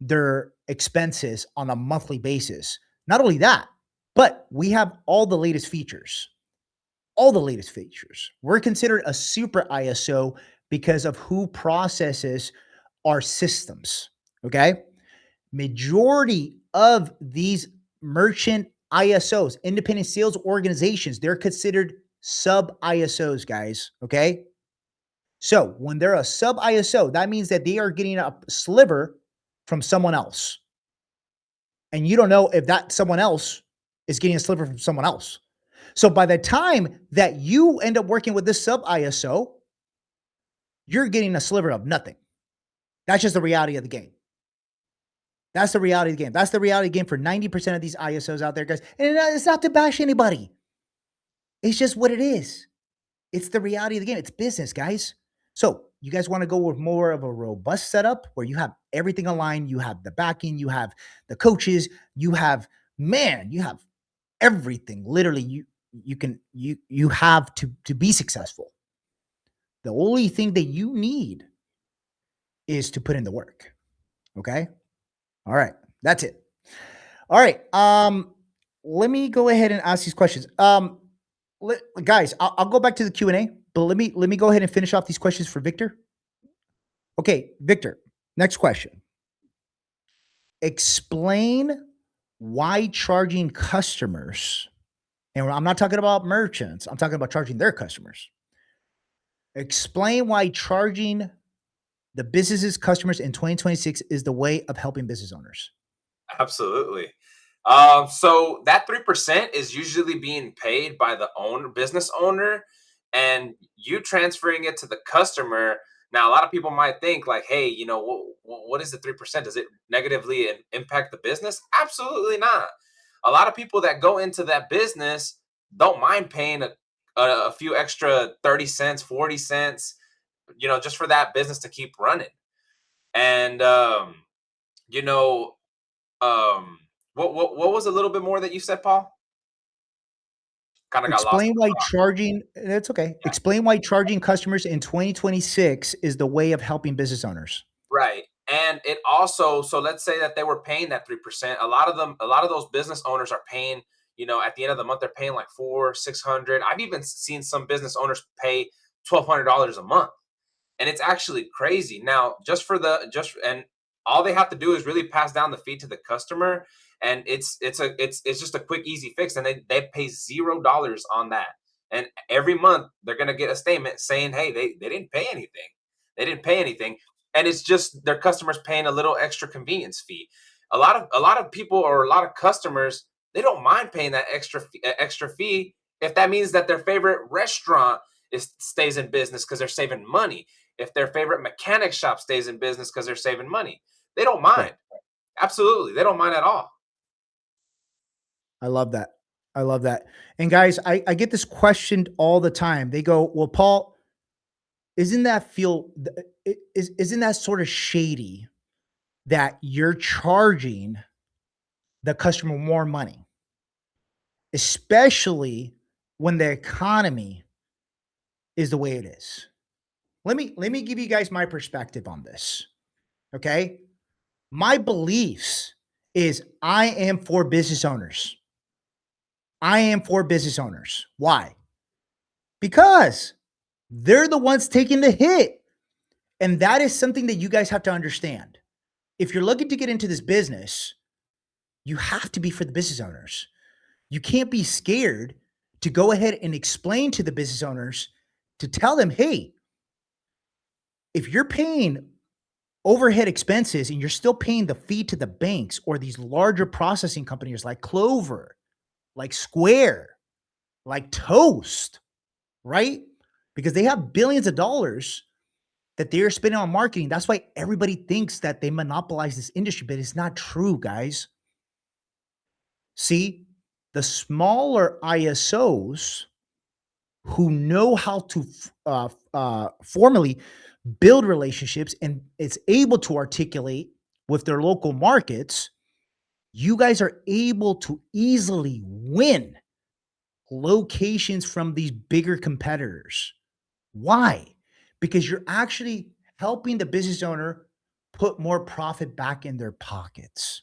their expenses on a monthly basis. Not only that, but we have all the latest features. All the latest features. We're considered a super ISO because of who processes our systems. Okay. Majority of these merchant ISOs, independent sales organizations, they're considered sub ISOs, guys. Okay. So when they're a sub ISO, that means that they are getting a sliver from someone else. And you don't know if that someone else is getting a sliver from someone else. So by the time that you end up working with this sub ISO, you're getting a sliver of nothing. That's just the reality of the game. That's the reality of the game. That's the reality of the game for 90% of these ISOs out there, guys. And it's not to bash anybody. It's just what it is. It's the reality of the game. It's business, guys. So you guys want to go with more of a robust setup where you have everything aligned. You have the backing, you have the coaches, you have everything. Literally, you have to be successful. The only thing that you need is to put in the work. Okay. All right. That's it. All right. Let me go ahead and ask these questions. Guys, I'll go back to the Q&A, but let me go ahead and finish off these questions for Victor. Okay, Victor, next question. Explain why charging customers, and I'm not talking about merchants, I'm talking about charging their customers. Explain why charging the business's customers in 2026 is the way of helping business owners. Absolutely. So that 3% is usually being paid by the business owner, and you transferring it to the customer. Now, a lot of people might think like, hey, what is the 3%? Does it negatively impact the business? Absolutely not. A lot of people that go into that business don't mind paying a few extra 30 cents, 40 cents, just for that business to keep running. And, you know, um, what was a little bit more that you said, Paul? Kind of got lost Explain in the why thought. charging, that's okay. Explain why charging customers in 2026 is the way of helping business owners. Right. And it also, so let's say that they were paying that 3%. A lot of those business owners are paying, at the end of the month, they're paying like 600. I've even seen some business owners pay $1,200 a month. And it's actually crazy. Now, and all they have to do is really pass down the fee to the customer, and it's just a quick, easy fix, and they pay $0 on that. And every month they're gonna get a statement saying, hey, they didn't pay anything. They didn't pay anything. And it's just their customers paying a little extra convenience fee. A lot of people, or a lot of customers, they don't mind paying that extra fee if that means that their favorite restaurant stays in business because they're saving money, if their favorite mechanic shop stays in business because they're saving money. They don't Right. mind. Absolutely. They don't mind at all. I love that. I love that. And guys, I get this questioned all the time. They go, well, Paul, isn't that isn't that sort of shady that you're charging the customer more money, especially when the economy is the way it is? Let me give you guys my perspective on this. Okay? My beliefs is I am for business owners. I am for business owners. Why? Because they're the ones taking the hit. And that is something that you guys have to understand. If you're looking to get into this business, you have to be for the business owners. You can't be scared to go ahead and explain to the business owners, to tell them, hey, if you're paying overhead expenses and you're still paying the fee to the banks or these larger processing companies like Clover, like Square, like Toast, right? Because they have billions of dollars that they're spending on marketing. That's why everybody thinks that they monopolize this industry, but it's not true, guys. See, the smaller ISOs who know how to formally build relationships and it's able to articulate with their local markets, you guys are able to easily win locations from these bigger competitors. Why? Because you're actually helping the business owner put more profit back in their pockets.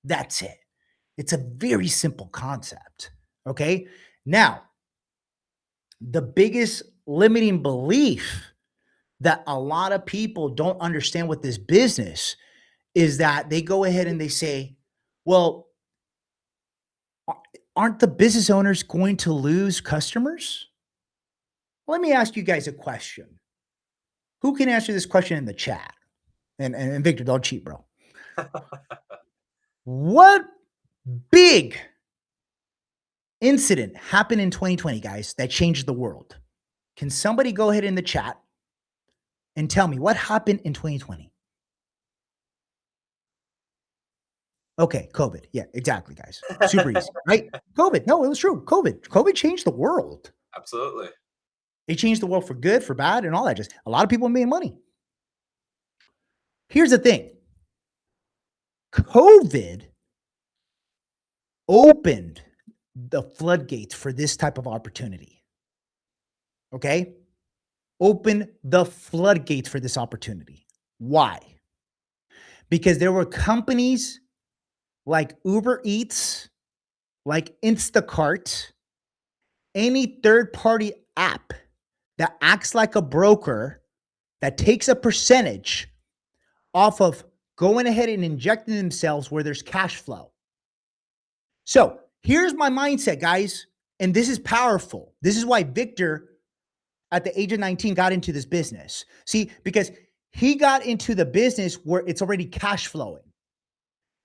That's it. It's a very simple concept. Okay. Now, the biggest limiting belief that a lot of people don't understand with this business is that they go ahead and they say, well, Aren't the business owners going to lose customers? Let me ask you guys a question. Who can answer this question in the chat? And Victor, don't cheat, bro. What big incident happened in 2020, guys, that changed the world? Can somebody go ahead in the chat and tell me what happened in 2020? Okay, COVID. Yeah, exactly, guys. Super easy, right? COVID. No, it was true. COVID changed the world. Absolutely. It changed the world for good, for bad, and all that. Just a lot of people made money. Here's the thing. COVID opened the floodgates for this type of opportunity. Okay? Open the floodgates for this opportunity. Why? Because there were companies like Uber Eats, like Instacart, any third party app that acts like a broker that takes a percentage off of going ahead and injecting themselves where there's cash flow. So here's my mindset, guys. And this is powerful. This is why Victor, at the age of 19, got into this business. See, because he got into the business where it's already cash flowing.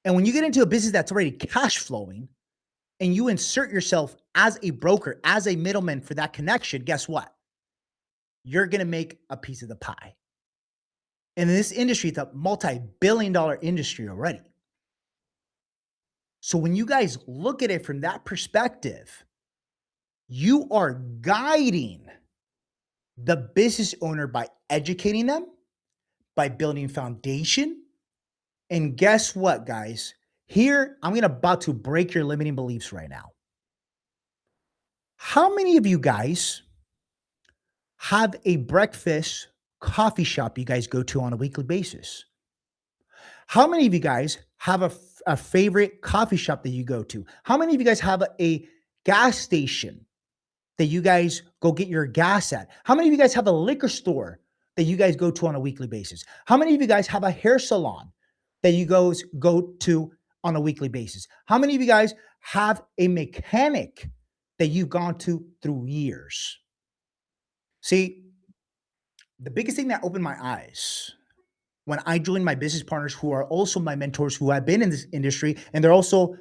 And when you get into a business that's already cash flowing and you insert yourself as a broker, as a middleman for that connection, guess what? You're going to make a piece of the pie. And in this industry, it's a multi-billion-dollar industry already. So when you guys look at it from that perspective, you are guiding the business owner by educating them, by building foundation. And guess what, guys? Here, I'm about to break your limiting beliefs right now. How many of you guys have a breakfast coffee shop you guys go to on a weekly basis? How many of you guys have a favorite coffee shop that you go to? How many of you guys have a gas station that you guys go get your gas at? How many of you guys have a liquor store that you guys go to on a weekly basis? How many of you guys have a hair salon that you go to on a weekly basis? How many of you guys have a mechanic that you've gone to through years? See, the biggest thing that opened my eyes when I joined my business partners, who are also my mentors, who have been in this industry, and they're also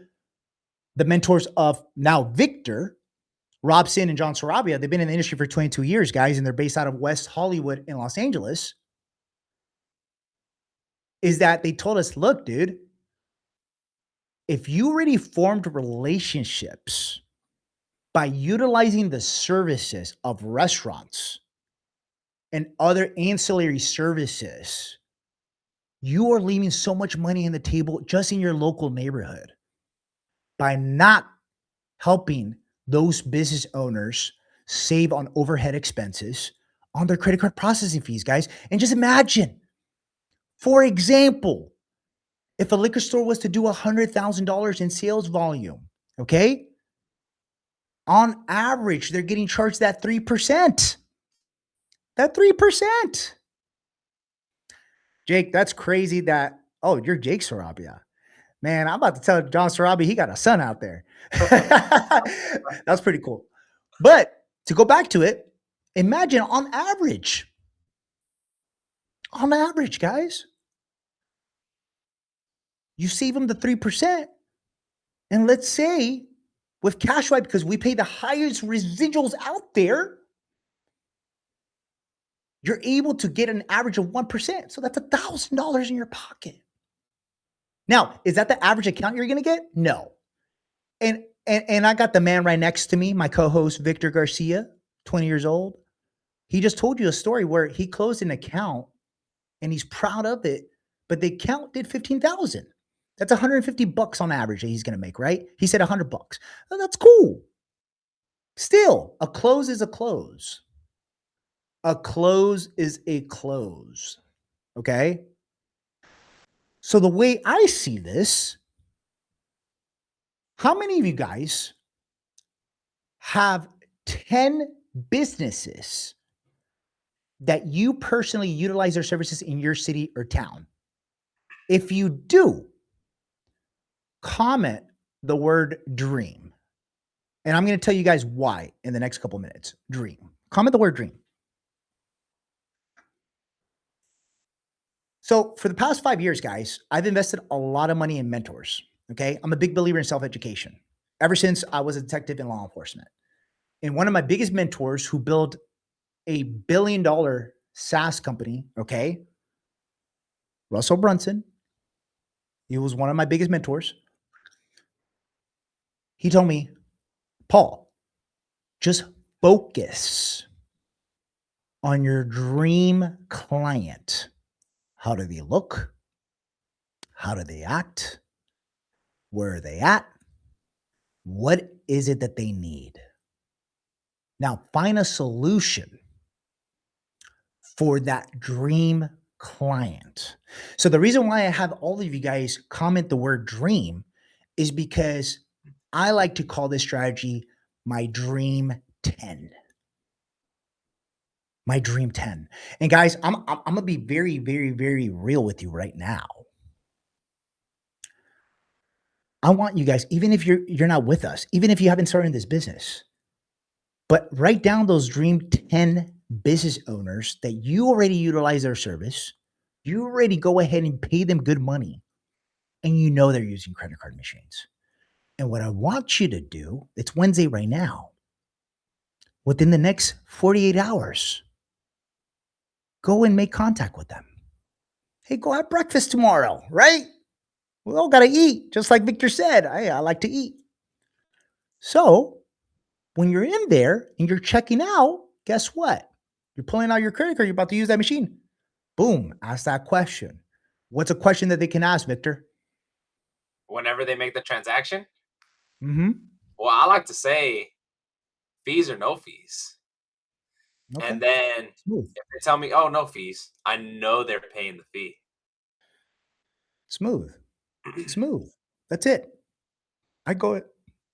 the mentors of now Victor, Robson, and John Sarabia. They've been in the industry for 22 years, guys, and they're based out of West Hollywood in Los Angeles. Is that they told us, look, dude, if you already formed relationships by utilizing the services of restaurants and other ancillary services, you are leaving so much money on the table just in your local neighborhood by not helping those business owners save on overhead expenses on their credit card processing fees, guys. And just imagine, for example, if a liquor store was to do $100,000 in sales volume, okay? On average, they're getting charged that 3%. That 3%. Jake, that's crazy that, oh, you're Jake Sarabia. Man, I'm about to tell John Sarabia he got a son out there. That's pretty cool. But to go back to it, imagine on average, guys, you save them the 3%. And let's say with cash right, because we pay the highest residuals out there, you're able to get an average of 1%. So that's $1,000 in your pocket. Now, is that the average account you're going to get? No. And I got the man right next to me, my co-host, Victor Garcia, 20 years old. He just told you a story where he closed an account and he's proud of it, but the account did 15,000. That's $150 on average that he's going to make, right? He said $100. Oh, that's cool. Still, a close is a close. A close is a close. Okay? So the way I see this, how many of you guys have 10 businesses that you personally utilize their services in your city or town? If you do, comment the word dream. And I'm going to tell you guys why in the next couple of minutes. Dream. Comment the word dream. So for the past 5 years, guys, I've invested a lot of money in mentors. Okay. I'm a big believer in self-education ever since I was a detective in law enforcement. And one of my biggest mentors who built $1 billion SaaS company, okay, Russell Brunson, he was one of my biggest mentors. He told me, Paul, just focus on your dream client. How do they look? How do they act? Where are they at? What is it that they need? Now, find a solution for that dream client. So, the reason why I have all of you guys comment the word dream is because I like to call this strategy my dream 10. My dream 10. And guys, I'm going to be very, very, very real with you right now. I want you guys, even if you're not with us, even if you haven't started this business, but write down those dream 10 business owners that you already utilize their service. You already go ahead and pay them good money, and you know they're using credit card machines. And what I want you to do, it's Wednesday right now, within the next 48 hours, go and make contact with them. Hey, go have breakfast tomorrow, right? We all got to eat, just like Victor said. I like to eat. So when you're in there and you're checking out, guess what? You're pulling out your credit card. You're about to use that machine. Boom, ask that question. What's a question that they can ask, Victor? Whenever they make the transaction? Mm-hmm. Well, I like to say fees or no fees. Okay. And then Smooth. if they tell me, oh, no fees, I know they're paying the fee. Smooth. Smooth. That's it. I go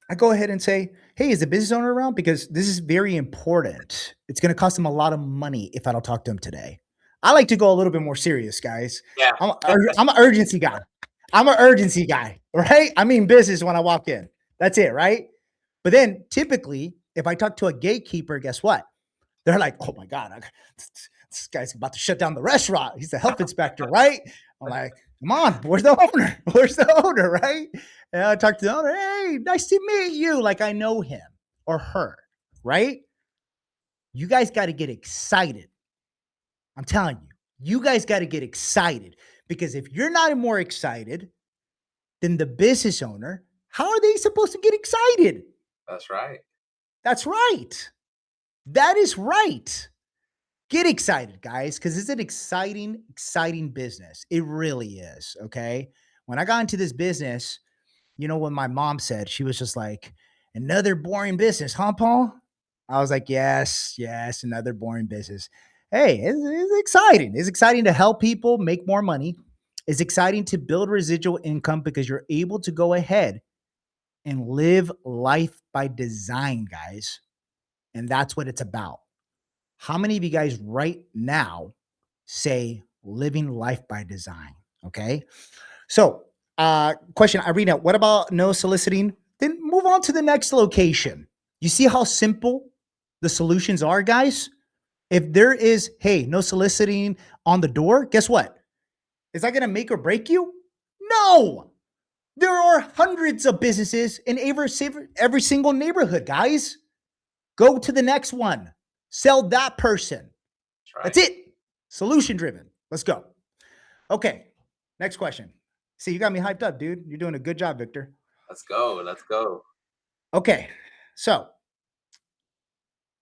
ahead and say, hey, is the business owner around? Because this is very important. It's going to cost them a lot of money if I don't talk to them today. I like to go a little bit more serious, guys. Yeah. I'm an urgency guy. I'm an urgency guy, right? I mean business when I walk in. That's it, right? But then typically, if I talk to a gatekeeper, guess what? They're like, oh my God, this guy's about to shut down the restaurant. He's the health inspector, right? I'm like, come on, where's the owner? Where's the owner, right? And I talk to the owner, hey, nice to meet you. Like I know him or her, right? You guys got to get excited. I'm telling you, you guys got to get excited because if you're not more excited than the business owner, how are they supposed to get excited? That's right. That's right. That is right. Get excited, guys, because it's an exciting, exciting business. It really is. Okay. When I got into this business, you know what my mom said? She was just like, another boring business, huh, Paul? I was like, yes, yes, another boring business. Hey, it's exciting. It's exciting to help people make more money. It's exciting to build residual income because you're able to go ahead and live life by design, guys. And that's what it's about. How many of you guys right now say living life by design? Okay. So, question, Irina, what about no soliciting? Then move on to the next location. You see how simple the solutions are, guys? If there is, hey, no soliciting on the door, guess what? Is that going to make or break you? No. There are hundreds of businesses in every single neighborhood, guys. Go to the next one. Sell that person. That's it. Solution driven. Let's go. Okay. Next question. See, you got me hyped up, dude. You're doing a good job, Victor. Let's go. Let's go. Okay. So,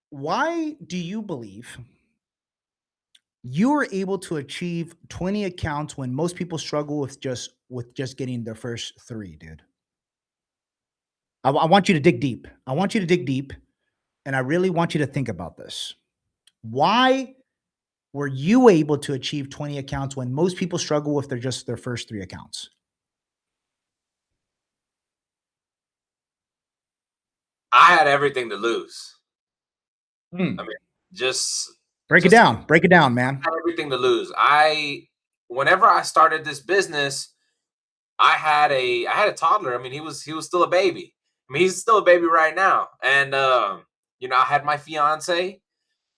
why do you believe you were able to achieve 20 accounts when most people struggle with just getting their first 3, dude? I want you to dig deep. I want you to dig deep, and I really want you to think about this. Why were you able to achieve 20 accounts when most people struggle with their first 3 accounts? I had everything to lose. Mm. I mean, just Break it down. Break it down, man. I had everything to lose. Whenever I started this business, I had a toddler. I mean, he was still a baby. I mean, he's still a baby right now, and I had my fiance,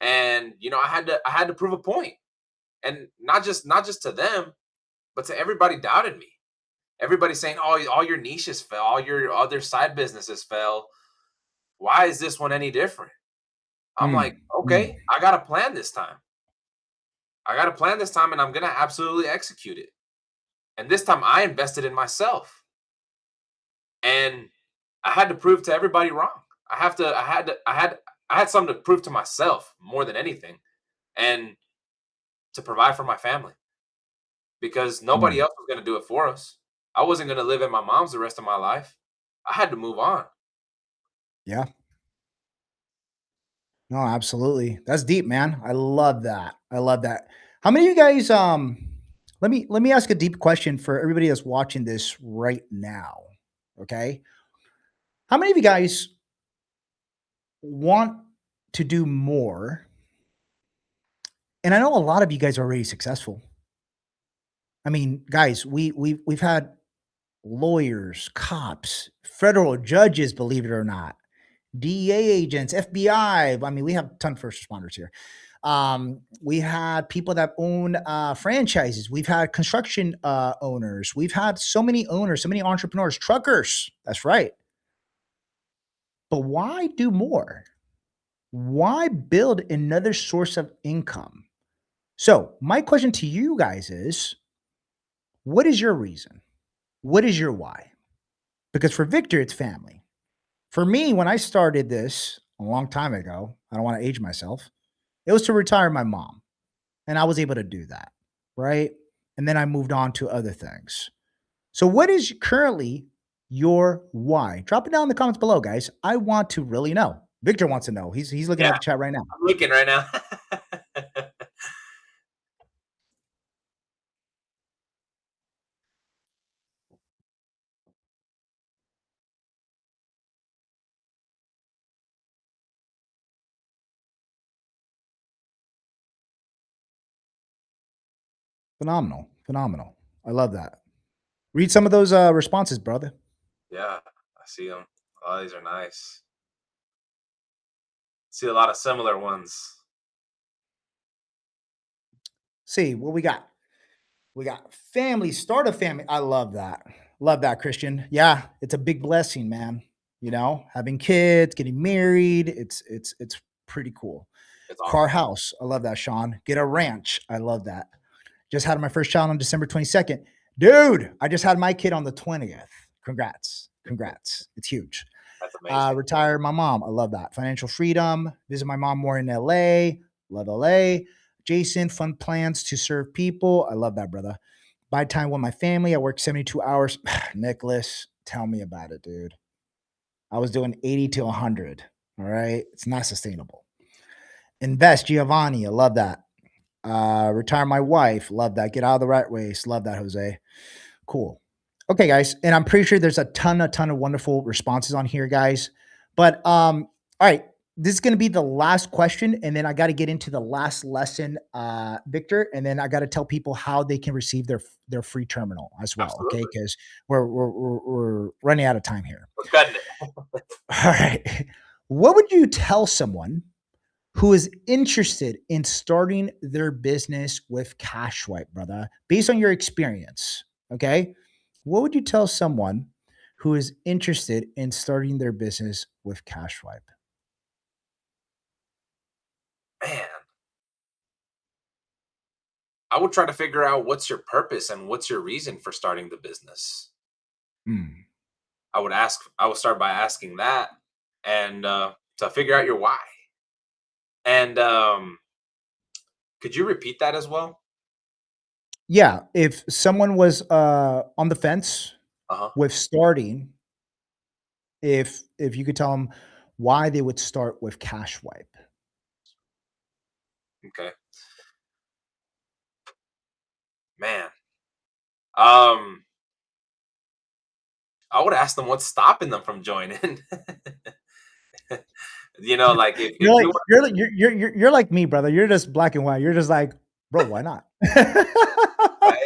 and I had to prove a point, and not just to them, but to everybody doubted me. Everybody saying, "Oh, all your niches fell, all your other side businesses fell. Why is this one any different?" I'm like, Mm, "Okay, mm. I got a plan this time. I got a plan this time, and I'm gonna absolutely execute it." And this time, I invested in myself, and I had to prove to everybody wrong. I had something to prove to myself more than anything, and to provide for my family, because nobody Mm. else was gonna do it for us. I wasn't gonna live at my mom's the rest of my life. I had to move on. Yeah. No, absolutely. That's deep, man. I love that. I love that. How many of you guys let me ask a deep question for everybody that's watching this right now. Okay? How many of you guys want to do more? And I know a lot of you guys are already successful. I mean, guys, we've had lawyers, cops, federal judges, believe it or not, DEA agents, FBI. I mean, we have a ton of first responders here. We had people that own franchises. We've had construction owners. We've had so many owners, so many entrepreneurs, truckers. That's right. But why do more? Why build another source of income? So, my question to you guys is, what is your reason? What is your why? Because for Victor, it's family. For me, when I started this a long time ago, I don't want to age myself, it was to retire my mom. And I was able to do that. Right. And then I moved on to other things. So, what is currently your why? Drop it down in the comments below, guys. I want to really know. Victor wants to know. He's looking Yeah, at the chat right now. I'm looking right now. Phenomenal. Phenomenal. I love that. Read some of those responses, brother. Yeah, I see them. Oh, these are nice. See a lot of similar ones. See what we got. We got family, start a family. I love that. Love that, Christian. Yeah, it's a big blessing, man. You know, having kids, getting married, it's pretty cool. It's Car awesome. house. I love that, Sean. Get a ranch. I love that. Just had my first child on December 22nd. Dude, I just had my kid on the 20th. Congrats. Congrats. It's huge. That's amazing. Retire my mom. I love that. Financial freedom. Visit my mom more in LA. Love LA. Jason, fun plans to serve people. I love that, brother. Buy time with my family. I work 72 hours. Nicholas, tell me about it, dude. I was doing 80 to 100. All right. It's not sustainable. Invest, Giovanni. I love that. Retire my wife. Love that. Get out of the rat race. Love that, Jose. Cool. Okay, guys. And I'm pretty sure there's a ton of wonderful responses on here, guys. But all right. This is going to be the last question, and then I got to get into the last lesson, Victor, and then I got to tell people how they can receive their free terminal as well. Okay, Absolutely. because we're running out of time here. We're cutting it. All right, what would you tell someone who is interested in starting their business with cash swipe, brother, based on your experience? Okay. What would you tell someone who is interested in starting their business with cash swipe? Man, I would try to figure out what's your purpose and what's your reason for starting the business. Mm. I would start by asking that, and to figure out your why. And could you repeat that as well? Yeah. If someone was on the fence Uh-huh. with starting, if you could tell them why they would start with cash swipe. Okay. Man. Um, I would ask them what's stopping them from joining. Like if You're you like want, you're like me, brother. You're just black and white. You're just like, bro, why not? right?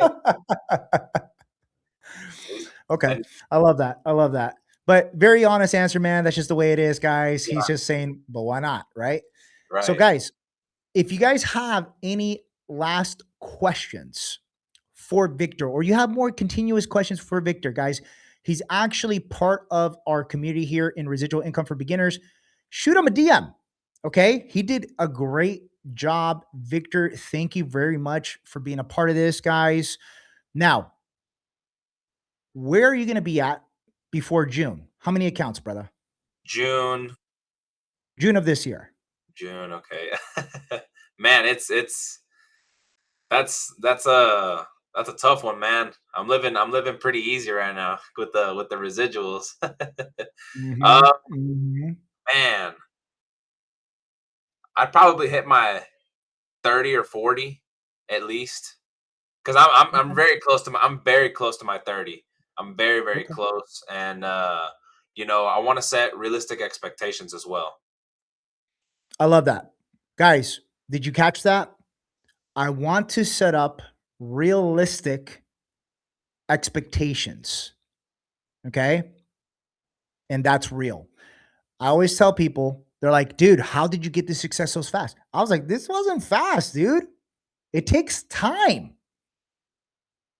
See? Okay. And I love that. I love that. But very honest answer, man. That's just the way it is, guys. Yeah, He's just saying, but why not? Right. So, right. guys, if you guys have any last questions for Victor, or you have more continuous questions for Victor, guys, he's actually part of our community here in Residual Income for Beginners. Shoot him a DM. Okay. He did a great job. Victor, thank you very much for being a part of this, guys. Now, where are you going to be at before June? How many accounts, brother? June, June of this year. June. Okay, man, it's that's a tough one, man. I'm living pretty easy right now with the residuals. Mm-hmm. uh, Mm-hmm. man, I'd probably hit my 30 or 40 at least. Because I'm Okay. very close to I'm very close to my 30. I'm very, very Okay. close. And I want to set realistic expectations as well. I love that. Guys, did you catch that? I want to set up realistic expectations. Okay. And that's real. I always tell people, they're like, dude, how did you get this success so fast? I was like, this wasn't fast, dude. It takes time.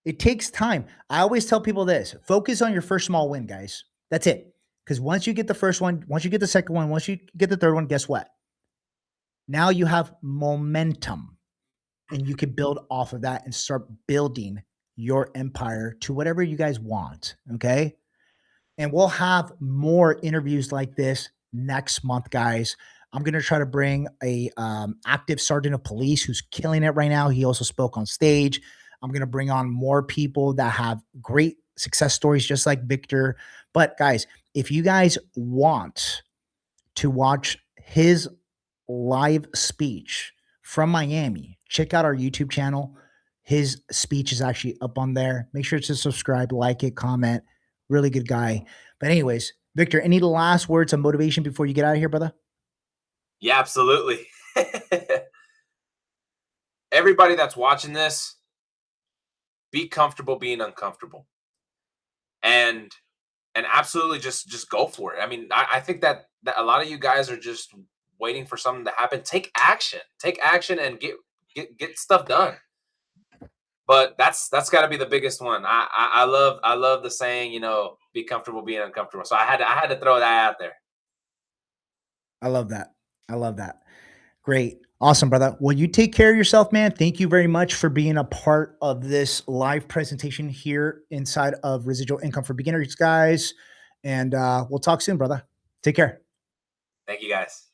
It takes time. I always tell people this: focus on your first small win, guys. That's it. Because once you get the first one, once you get the second one, once you get the third one, guess what? Now you have momentum and you can build off of that and start building your empire to whatever you guys want. Okay. And we'll have more interviews like this next month, guys. I'm going to try to bring a active sergeant of police who's killing it right now. He also spoke on stage. I'm going to bring on more people that have great success stories, just like Victor. But guys, if you guys want to watch his live speech from Miami, check out our YouTube channel. His speech is actually up on there. Make sure to subscribe, like it, comment. Really good guy. But, anyways, Victor, any last words of motivation before you get out of here, brother? Yeah, absolutely. Everybody that's watching this, be comfortable being uncomfortable. And absolutely just go for it. I mean, I think that a lot of you guys are just waiting for something to happen. Take action. Take action and get stuff done. But that's got to be the biggest one. I love the saying, be comfortable being uncomfortable. So I had to throw that out there. I love that. I love that. Great. Awesome, brother. Well, you take care of yourself, man. Thank you very much for being a part of this live presentation here inside of Residual Income for Beginners, guys. And we'll talk soon, brother. Take care. Thank you guys.